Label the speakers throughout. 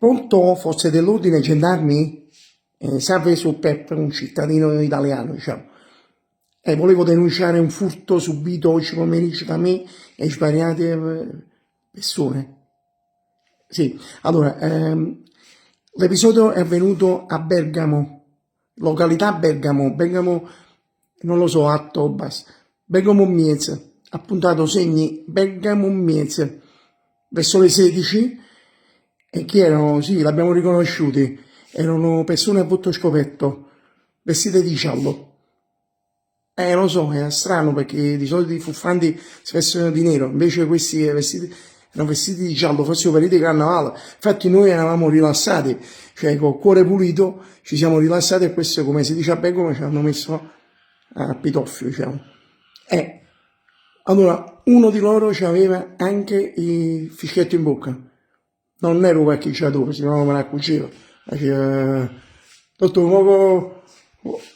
Speaker 1: Pronto, forze dell'ordine, gendarmi? Salve su Pep, un cittadino italiano, diciamo. Volevo denunciare un furto subito oggi pomeriggio da me e svariate persone. Sì, allora, l'episodio è avvenuto a Bergamo, località Bergamo, non lo so, a Tobas, Bergamo Miez, appuntato segni Bergamo Miez, verso le 16, e chi erano? Sì, l'abbiamo riconosciuti, erano persone a volto scoperto, vestite di giallo. Lo so, è strano perché di solito i fuffanti si vestono di nero, invece questi erano vestiti di giallo, forse per di carnavale. Infatti noi eravamo rilassati, cioè col cuore pulito ci siamo rilassati e questo, come si dice a Bergamo, ci hanno messo a pitoffio, diciamo. Allora, uno di loro aveva anche il fischietto in bocca. Non ero un parcheggiatore, se no me la cuciva. Faceva, tutto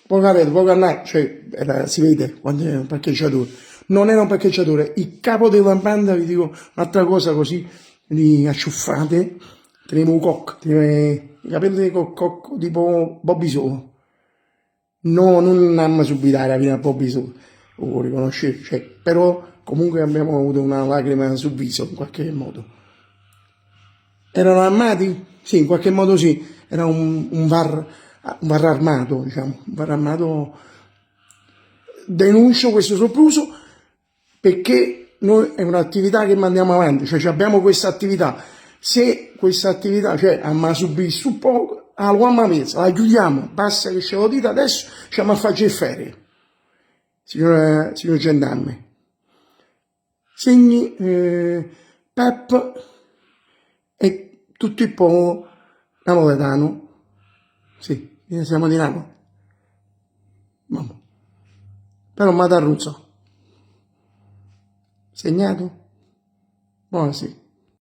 Speaker 1: poco avete, poco andare, cioè si vede quando è un parcheggiatore. Non era un parcheggiatore, il capo della banda, vi dico un'altra cosa così, li acciuffate, tenevo un cocco, i capelli col cocco tipo Bobby Solo. No, non andiamo subitare la fine a Bobby Solo, lo riconoscete, cioè, però comunque abbiamo avuto una lacrima sul viso in qualche modo. Erano armati? Sì, in qualche modo sì, era un VAR armato, diciamo, un VAR armato. Denuncio questo sopruso perché noi è un'attività che mandiamo avanti, cioè abbiamo questa attività. Se questa attività, cioè a subire su poco, allora la chiudiamo, basta che ce lo dite adesso, ci a fare ferie, signor gendarme. Segni Pep e tutto il popolo napoletano. Sì, siamo di Napoli. Mamma. Però Matarruzzo. Segnato? Buona sì.